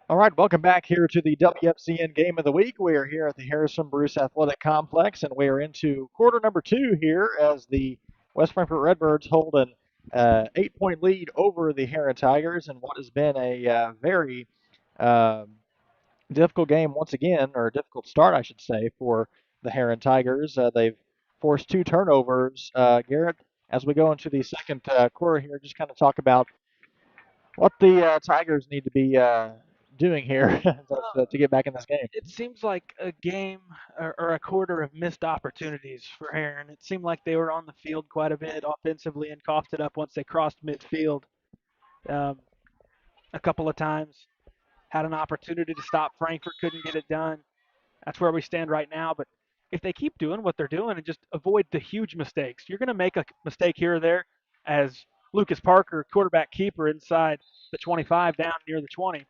All right, welcome back here to the WFCN Game of the Week. We are here at the Harrison Bruce Athletic Complex, and we are into quarter number 2 here as the West Frankfort Redbirds hold an 8-point lead over the Herrin Tigers in what has been a very um difficult game once again, or a difficult start, I should say, for the Herrin Tigers. They've forced 2 turnovers. Garrett, as we go into the second quarter here, just kind of talk about what the Tigers need to be doing here Well, to get back in this game. it seems like a game or a quarter of missed opportunities for Herrin. It seemed like they were on the field quite a bit offensively and coughed it up once they crossed midfield um, a couple of times. Had an opportunity to stop Frankfurt, couldn't get it done. That's where we stand right now. But if they keep doing what they're doing and just avoid the huge mistakes, you're going to make a mistake here or there, as Lucas Parker, quarterback keeper inside the 25 down near the 20.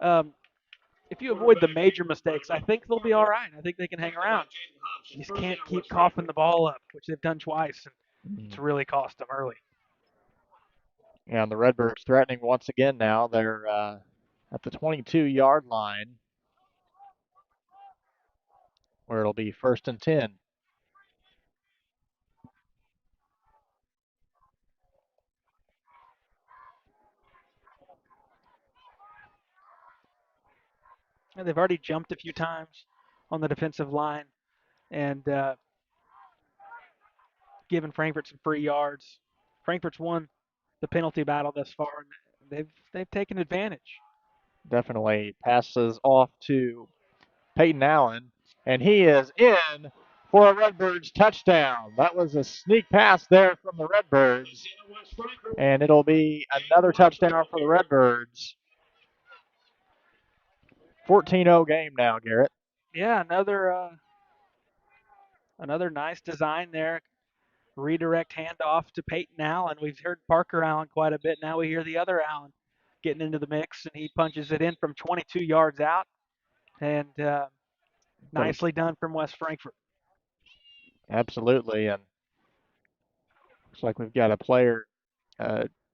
Um, if you avoid the major mistakes, I think they'll be all right. I think they can hang around. You just can't keep coughing the ball up, which they've done twice, and it's Mhm. really cost them early. And the Redbirds threatening once again now. They're at the 22-yard line where it'll be first and 10. And they've already jumped a few times on the defensive line and given Frankfurt some free yards. Frankfurt's won the penalty battle thus far, and they've taken advantage. Definitely passes off to Peyton Allen, and he is in for a Redbirds touchdown. That was a sneak pass there from the Redbirds, and it'll be another touchdown for the Redbirds. 14-0 game now, Garrett. Yeah, another nice design there. Redirect handoff to Peyton Allen. We've heard Parker Allen quite a bit. Now we hear the other Allen getting into the mix, and he punches it in from 22 yards out. And But nicely done from West Frankfort. absolutely, and looks like we've got a player,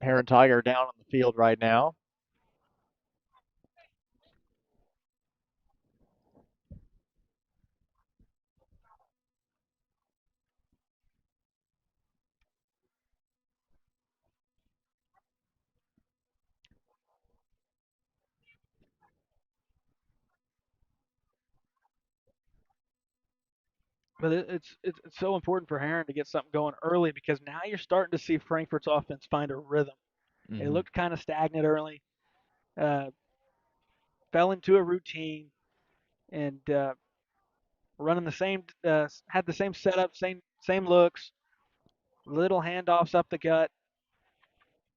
Heron Tiger, down on the field right now. But it's so important for Herrin to get something going early because now you're starting to see Frankfurt's offense find a rhythm. It Hmm. looked kind of stagnant early, uh, fell into a routine, and running the same had the same setup, same looks, little handoffs up the gut,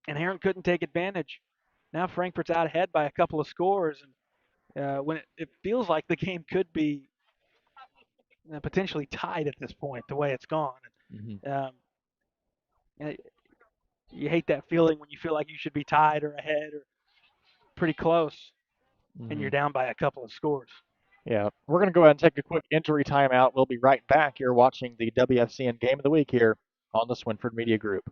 and Herrin couldn't take advantage. Now Frankfurt's out ahead by a couple of scores, and when it feels like the game could be potentially tied at this point, the way it's gone. Hmm. Um, and you hate that feeling when you feel like you should be tied or ahead or pretty close, and you're Hmm. down by a couple of scores. Yeah, we're going to go ahead and take a quick injury timeout. We'll be right back here watching the WFCN Game of the Week here on the Swinford Media Group.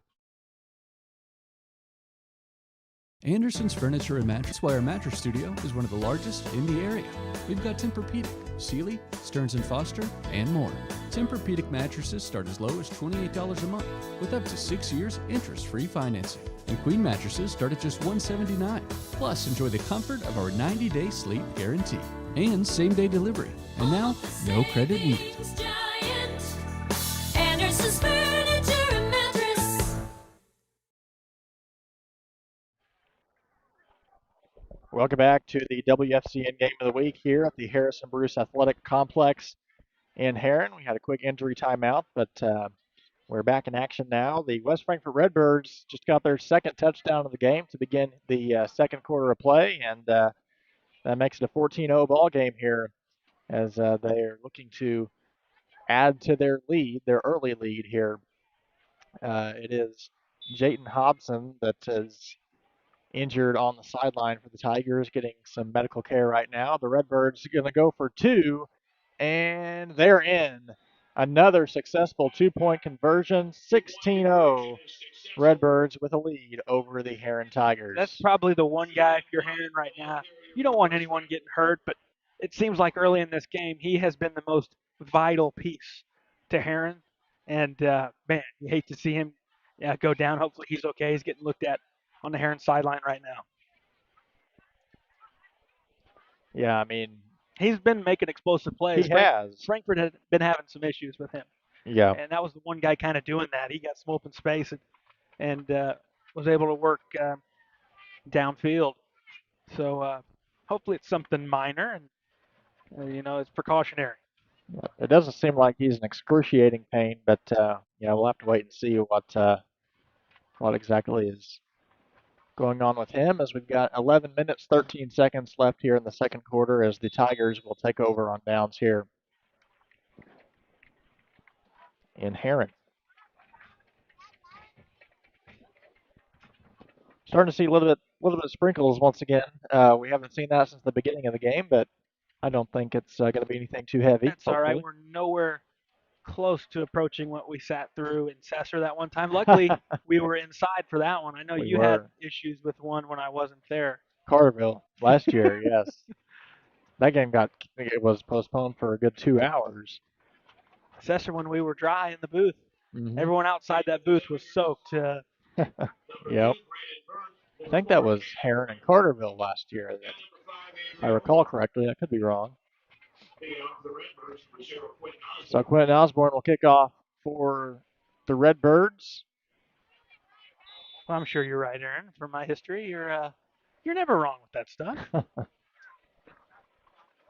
Anderson's Furniture and Mattress. Why our mattress studio is one of the largest in the area. We've got Tempur-Pedic, Sealy, Stearns & Foster, and more. Tempur-Pedic mattresses start as low as $28 a month with up to 6 years interest-free financing. And Queen mattresses start at just $179. Plus, enjoy the comfort of our 90-day sleep guarantee and same-day delivery. And now, no credit needed. Anderson's Furniture and Mattress. Welcome back to the WFCN Game of the Week here at the Harrison Bruce Athletic Complex in Herrin. We had a quick injury timeout, but we're back in action now. The West Frankfort Redbirds just got their second touchdown of the game to begin the second quarter of play, and that makes it a 14-0 ball game here as they are looking to add to their lead, their early lead here. It is Jayton Hobson that is injured on the sideline for the Tigers, getting some medical care right now. The Redbirds are going to go for two, and they're in. Another successful 2-point conversion, 16-0. Redbirds with a lead over the Herrin That's Tigers. probably the one guy, if you're Herrin right now, you don't want anyone getting hurt, but it seems like early in this game he has been the most vital piece to Herrin. And, man, you hate to see him go down. Hopefully he's okay. He's getting looked at on the Herrin sideline right now. Yeah, I mean, he's been making explosive plays. he has. Frankfort had been having some issues with him. Yeah. And that was the one guy kind of doing that. He got some open space and was able to work downfield. So hopefully it's something minor and, it's precautionary. It doesn't seem like he's in excruciating pain, but we'll have to wait and see what exactly is going on with him, as we've got 11 minutes, 13 seconds left here in the second quarter, as the Tigers will take over on downs here in Herrin. Starting to see a little bit of sprinkles once again. We haven't seen that since the beginning of the game, but I don't think it's going to be anything too heavy. That's all right. We're nowhere close to approaching what we sat through in Sesser that one time. Luckily, we were inside for that one. I know you had issues with one when I wasn't there. Carterville last year, yes. That game it was postponed for a good 2 hours. Sesser, when we were dry in the booth, everyone outside that booth was soaked. Yep. I think that was Herrin and Carterville last year, if I recall correctly. I could be wrong. So Quentin Osborne will kick off for the Redbirds. Well, I'm sure you're right, Aaron. From my history, you're never wrong with that stuff.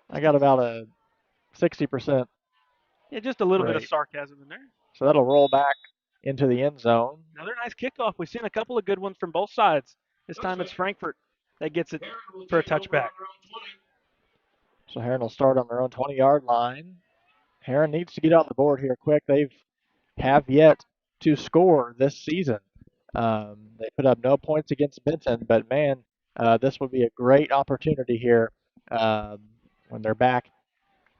I got about a 60%. Yeah, just a little bit of sarcasm in there. So that'll roll back into the end zone. Another nice kickoff. We've seen a couple of good ones from both sides. This time it's Frankfort that gets it for a touchback. So Herrin will start on their own 20-yard line. Herrin needs to get out the board here quick. Have yet to score this season. They put up no points against Benton, but man, this would be a great opportunity here when they're back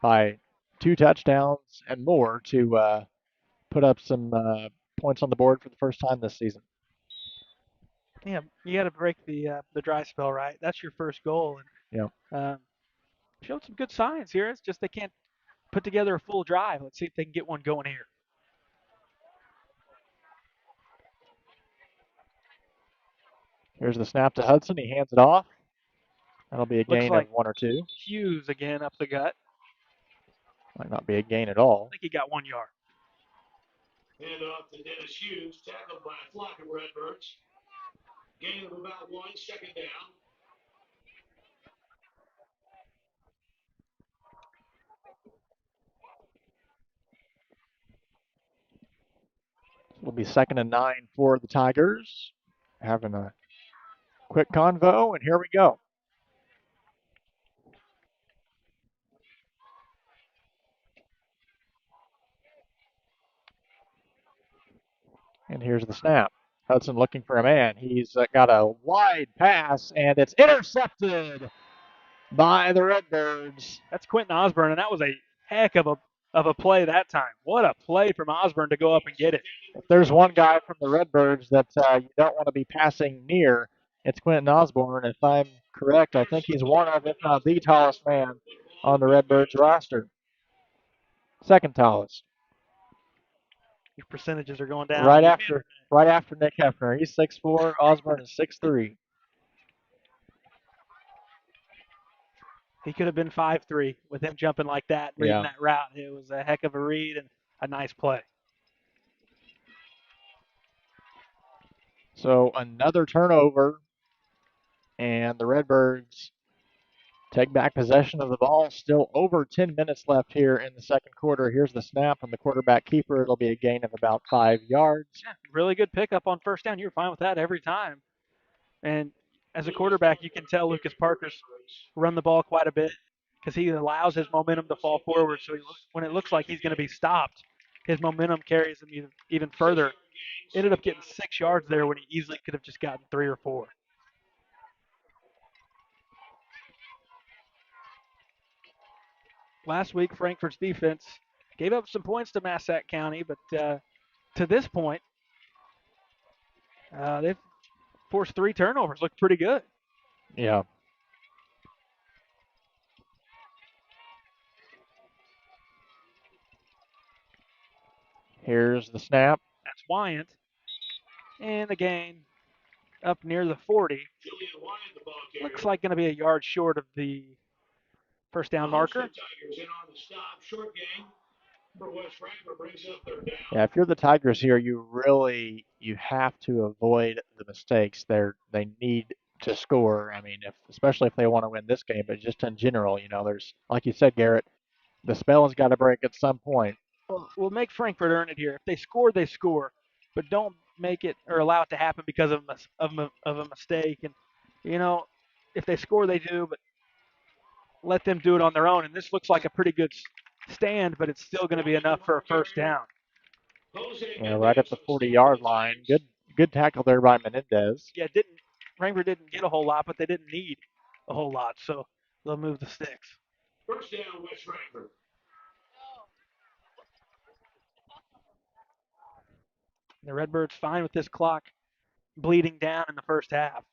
by 2 touchdowns and more to put up some points on the board for the first time this season. Yeah, you got to break the dry spell, right? That's your first goal. And, showed some good signs here. It's just they can't put together a full drive. Let's see if they can get one going here. Here's the snap to Hudson. He hands it off. That'll be a gain of 1 or 2. Hughes again up the gut. Might not be a gain at all. I think he got 1 yard. Hand off to Dennis Hughes, tackled by a flock of Redbirds. Gain of about 1, second down. It'll be 2nd and 9 for the Tigers. Having a quick convo, and here we go. And here's the snap. Hudson looking for a man. He's got a wide pass, and it's intercepted by the Redbirds. That's Quentin Osborne, and that was a heck of a play that time. What a play from Osborne to go up and get it. If there's one guy from the Redbirds that you don't want to be passing near, it's Quentin Osborne. If I'm correct, I think he's one of, if not the tallest man on the Redbirds roster. 2nd tallest. Your percentages are going down. Right after Nick Hefner. He's 6'4". Osborne is 6'3". He could have been 5'3" with him jumping like that, reading that route. It was a heck of a read and a nice play. So another turnover, and the Redbirds take back possession of the ball. Still over 10 minutes left here in the second quarter. Here's the snap from the quarterback keeper. It'll be a gain of about 5 yards. Yeah, really good pickup on first down. You're fine with that every time. And as a quarterback, you can tell Lucas Parker's run the ball quite a bit because he allows his momentum to fall forward. So when it looks like he's going to be stopped, his momentum carries him even further. Ended up getting 6 yards there when he easily could have just gotten 3 or 4. Last week, Frankfort's defense gave up some points to Massac County, but to this point, they've forced 3 turnovers. Looked pretty good. Yeah. Here's the snap. That's Wyant. And the gain up near the 40. Julian Wyatt, the ball carrier. Looks like going to be a yard short of the first down marker. Tigers in on the stop. Short game for West Frankfort brings up third down. Yeah, if you're the Tigers here, you have to avoid the mistakes. They need to score. I mean, especially if they want to win this game, but just in general, there's, like you said, Garrett, the spell has got to break at some point. Well, we'll make Frankfurt earn it here. If they score, they score, but don't make it or allow it to happen because of a mistake. And if they score, they do, but let them do it on their own. And this looks like a pretty good stand, but it's still going to be enough for a first down. Yeah, right at the 40-yard line. Good tackle there by Menendez. Yeah, Frankfurt didn't get a whole lot, but they didn't need a whole lot, so they'll move the sticks. First down, West Frankfort. The Redbirds fine with this clock bleeding down in the first half.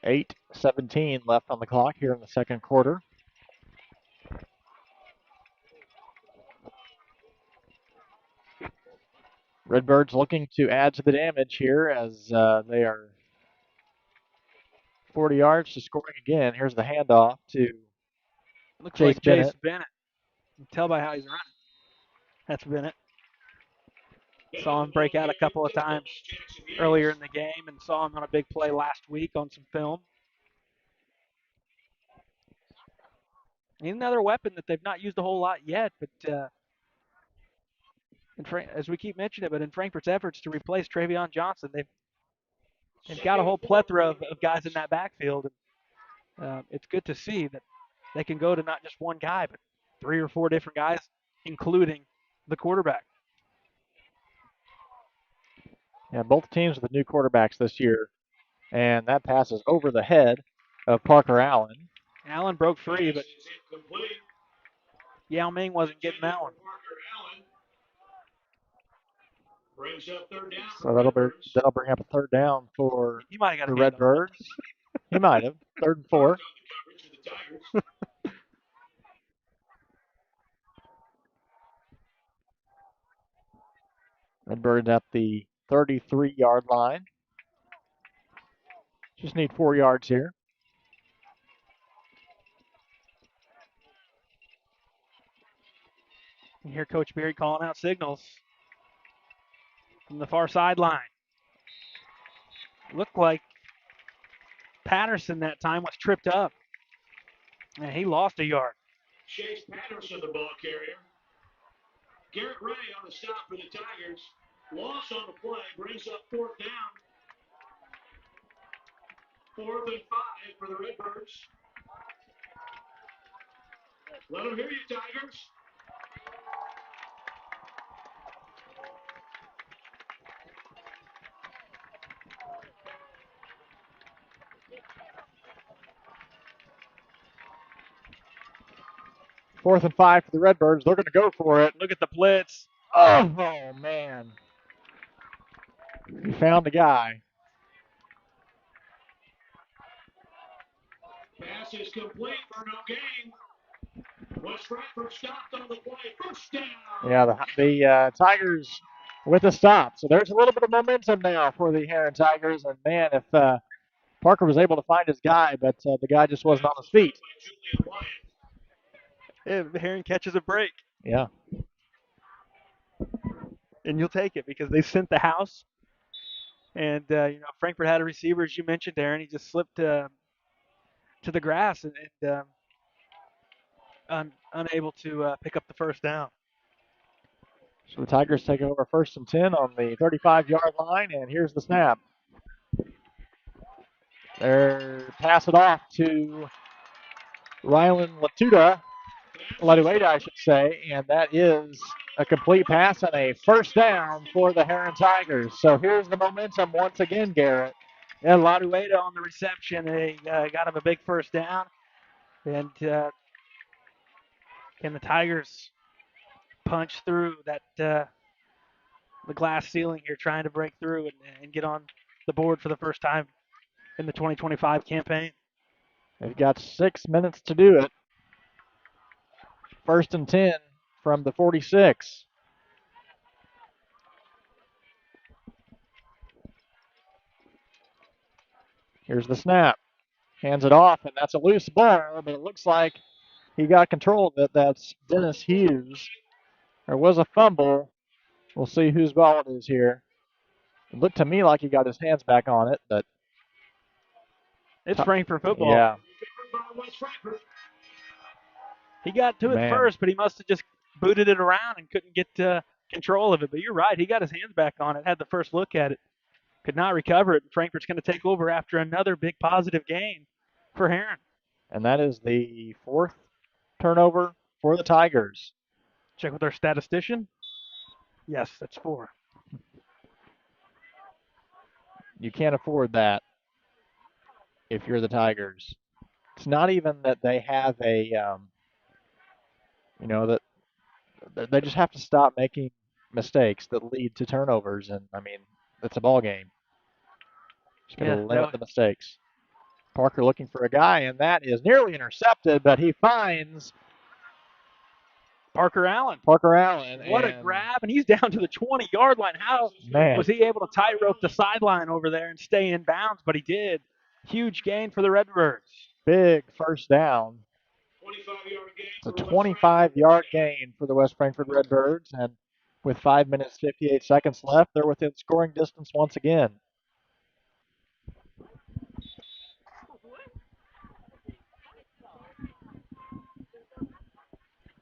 .17 left on the clock here in the second quarter. Redbirds looking to add to the damage here as they are 40 yards to scoring again. Here's the handoff to Looks Chase like Bennett. Chase Bennett. You can tell by how he's running. That's Bennett. Saw him break out a couple of times earlier in the game and saw him on a big play last week on some film. Another weapon that they've not used a whole lot yet, but as we keep mentioning it, but in Frankfurt's efforts to replace Travion Johnson, they've got a whole plethora of guys in that backfield. And it's good to see that they can go to not just one guy, but 3 or 4 different guys, including the quarterback. Yeah, both teams with the new quarterbacks this year, and that pass is over the head of Parker Allen. Allen broke free, but Yao Ming wasn't getting that one. Brings up third down. So that'll bring up a third down for He might have got the a hand on Redbirds. He might have. 3rd and 4. Redbirds at the 33-yard line. Just need 4 yards here. You hear Coach Berry calling out signals from the far sideline. Looked like Patterson that time was tripped up, and he lost a yard. Chase Patterson, the ball carrier. Garrett Ray on the stop for the Tigers. Loss on the play brings up 4th down. 4th and 5 for the Redbirds. Let them hear you, Tigers. Fourth and 5 for the Redbirds. They're going to go for it. Look at the blitz. Oh, man. He found the guy. Pass is complete for no gain. West Frankfort stopped on the play. First down. Yeah, the Tigers with a stop. So there's a little bit of momentum now for the Herrin Tigers. And, man, if Parker was able to find his guy, but the guy just wasn't on his feet. Herrin catches a break. Yeah. And you'll take it because they sent the house. And, Frankfurt had a receiver, as you mentioned, Aaron. He just slipped to the grass and unable to pick up the first down. So the Tigers take over 1st and 10 on the 35-yard line, and here's the snap. They're pass it off to Rylan Latueda, I should say, and that is a complete pass and a first down for the Herrin Tigers. So here's the momentum once again, Garrett. And Latueda on the reception. They got him a big first down. And can the Tigers punch through that the glass ceiling here, trying to break through and get on the board for the first time in the 2025 campaign. They've got 6 minutes to do it. 1st and 10 from the 46. Here's the snap. Hands it off, and that's a loose ball, but it looks like he got control of it. That's Dennis Hughes. There was a fumble. We'll see whose ball it is here. It looked to me like he got his hands back on it, but it's Frankfort football. Yeah. He got to it first, but he must have just booted it around and couldn't get control of it. But you're right. He got his hands back on it, had the first look at it, could not recover it. And Frankfort's going to take over after another big positive gain for Herrin. And that is the 4th turnover for the Tigers. Check with our statistician. Yes, that's 4. You can't afford that if you're the Tigers. It's not even that they have a, that they just have to stop making mistakes that lead to turnovers. And, I mean, it's a ball game. Just got to limit the mistakes. Parker looking for a guy, and that is nearly intercepted, but he finds Parker Allen. What a grab, and he's down to the 20-yard line. How was he able to tightrope the sideline over there and stay in bounds? But he did. Huge gain for the Redbirds. Big first down. 25-yard gain. It's a 25-yard gain for the West Frankfort Redbirds, and with 5 minutes, 58 seconds left, they're within scoring distance once again.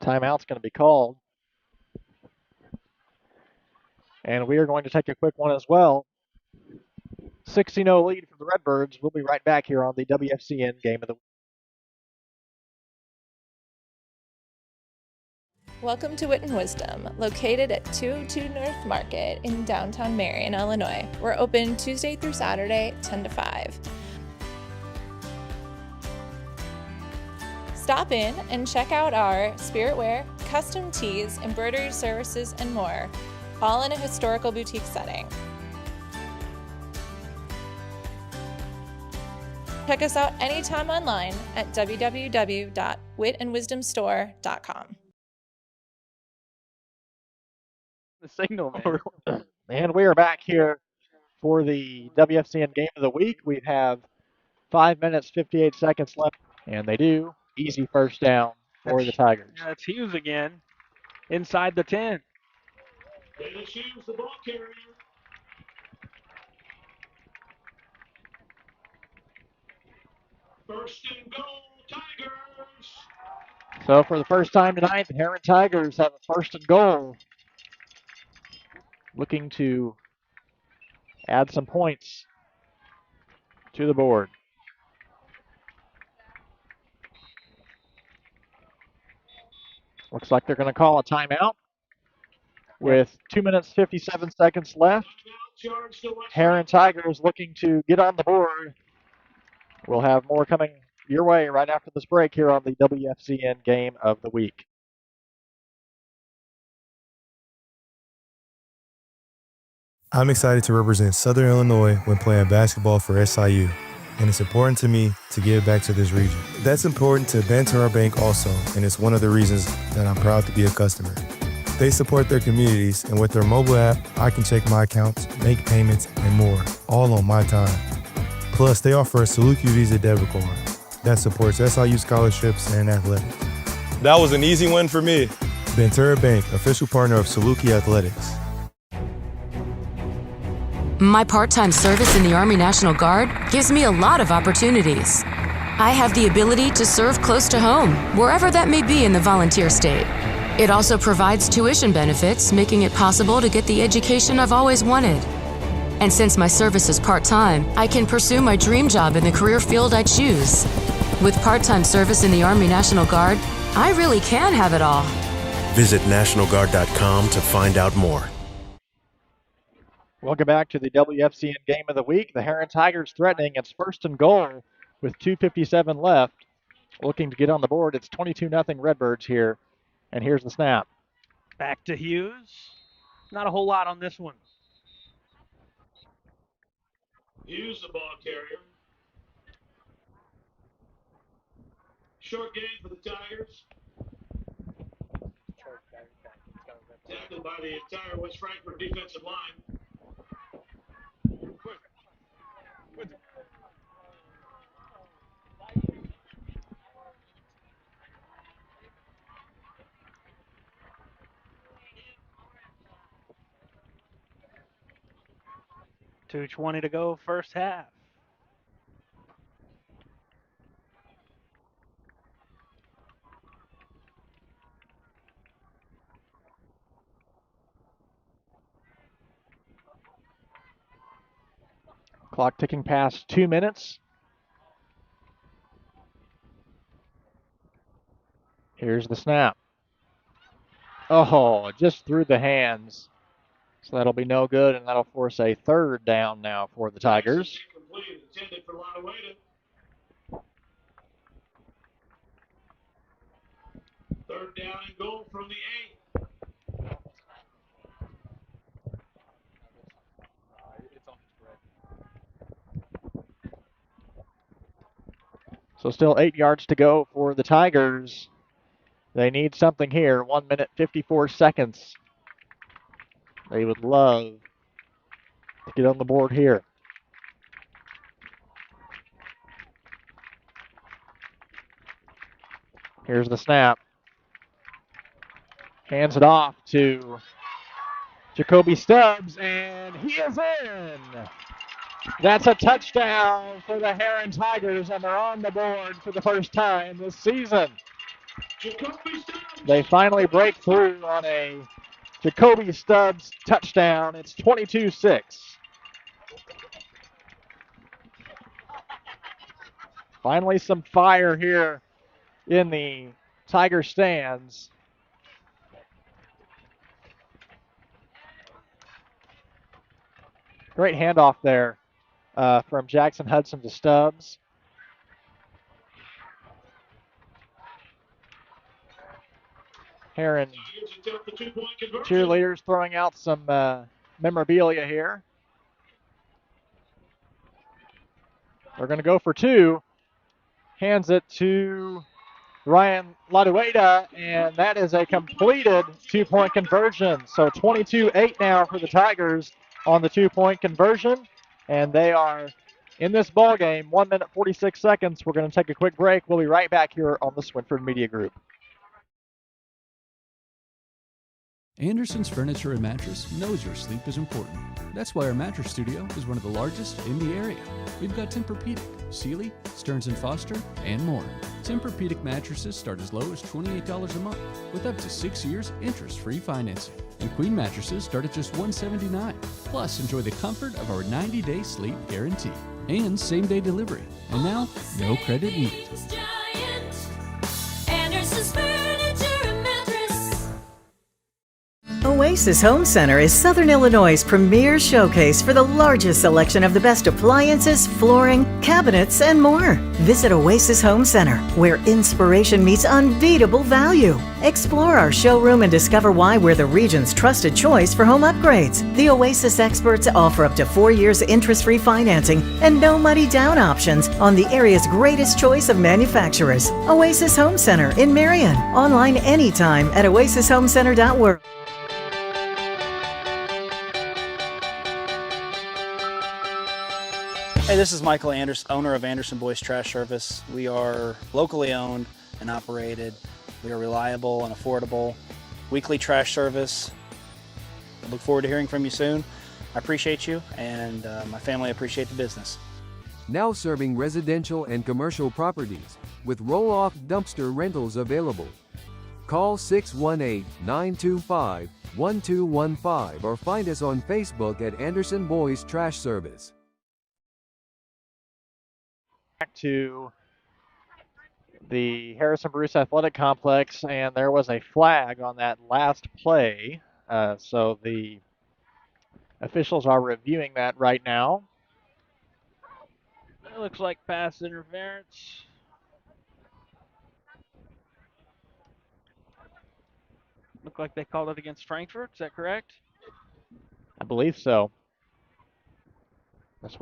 Timeout's going to be called. And we are going to take a quick one as well. 16-0 lead for the Redbirds. We'll be right back here on the WFCN Game of the Week. Welcome to Wit and Wisdom, located at 202 North Market in downtown Marion, Illinois. We're open Tuesday through Saturday, 10 to 5. Stop in and check out our spirit wear, custom tees, embroidery services, and more, all in a historical boutique setting. Check us out anytime online at www.witandwisdomstore.com. The signal, man. And we are back here for the WFCN Game of the Week. We have 5 minutes, 58 seconds left, and they do. Easy first down for the Tigers. That's Hughes again, inside the 10. Dennis Hughes, the ball carrier. First and goal, Tigers. So for the first time tonight, the Herrin Tigers have a first and goal. Looking to add some points to the board. Looks like they're going to call a timeout with 2 minutes, 57 seconds left. Herrin Tigers looking to get on the board. We'll have more coming your way right after this break here on the WFCN Game of the Week. I'm excited to represent Southern Illinois when playing basketball for SIU, and it's important to me to give back to this region. That's important to BankFirst Bank also, and it's one of the reasons that I'm proud to be a customer. They support their communities, and with their mobile app, I can check my accounts, make payments, and more, all on my time. Plus, they offer a Saluki Visa debit card that supports SIU scholarships and athletics. That was an easy win for me. BankFirst Bank, official partner of Saluki Athletics. My part-time service in the Army National Guard gives me a lot of opportunities. I have the ability to serve close to home, wherever that may be in the volunteer state. It also provides tuition benefits, making it possible to get the education I've always wanted. And since my service is part-time, I can pursue my dream job in the career field I choose. With part-time service in the Army National Guard, I really can have it all. Visit NationalGuard.com to find out more. Welcome back to the WFCN Game of the Week. The Herrin Tigers threatening its first and goal with 2:57 left. Looking to get on the board. It's 22-0 Redbirds here. And here's the snap. Back to Hughes. Not a whole lot on this one. Hughes, the ball carrier. Short gain for the Tigers. Tackled by the entire West Frankfort defensive line. .220 to go, first half. Clock ticking past 2 minutes. Here's the snap. Oh, just through the hands. So that'll be no good, and that'll force a third down now for the Tigers. Incomplete, intended for Lodowaita. Third down and goal from the 8. So still 8 yards to go for the Tigers. They need something here. 1 minute, 54 seconds. They would love to get on the board here. Here's the snap. Hands it off to Jacoby Stubbs, and he is in. That's a touchdown for the Herrin Tigers, and they're on the board for the first time this season. They finally break through on a Jacoby Stubbs touchdown. It's 22-6. Finally some fire here in the Tiger stands. Great handoff there from Jackson Hudson to Stubbs. Herrin cheerleaders throwing out some memorabilia here. They're going to go for 2. Hands it to Ryan Lodowaita, and that is a completed 2-point conversion. So 22-8 now for the Tigers on the 2-point conversion, and they are in this ball game. 1 minute, 46 seconds. We're going to take a quick break. We'll be right back here on the Swinford Media Group. Anderson's Furniture and Mattress knows your sleep is important. That's why our mattress studio is one of the largest in the area. We've got Tempur-Pedic, Sealy, Stearns & Foster, and more. Tempur-Pedic mattresses start as low as $28 a month with up to 6 years interest-free financing. And queen mattresses start at just $179. Plus, enjoy the comfort of our 90-day sleep guarantee and same-day delivery. And now, no credit needed. Anderson's Furniture and Mattress. Oasis Home Center is Southern Illinois' premier showcase for the largest selection of the best appliances, flooring, cabinets, and more. Visit Oasis Home Center, where inspiration meets unbeatable value. Explore our showroom and discover why we're the region's trusted choice for home upgrades. The Oasis experts offer up to 4 years interest-free financing and no money down options on the area's greatest choice of manufacturers. Oasis Home Center in Marion. Online anytime at oasishomecenter.org. Hey, this is Michael Anderson, owner of Anderson Boys Trash Service. We are locally owned and operated. We are reliable and affordable. Weekly trash service. I look forward to hearing from you soon. I appreciate you, and my family appreciate the business. Now serving residential and commercial properties with roll-off dumpster rentals available. Call 618-925-1215 or find us on Facebook at Anderson Boys Trash Service. Back to the Harrison Bruce Athletic Complex, and there was a flag on that last play. So the officials are reviewing that right now. It looks like pass interference. Looked like they called it against Frankfort. Is that correct? I believe so. That's what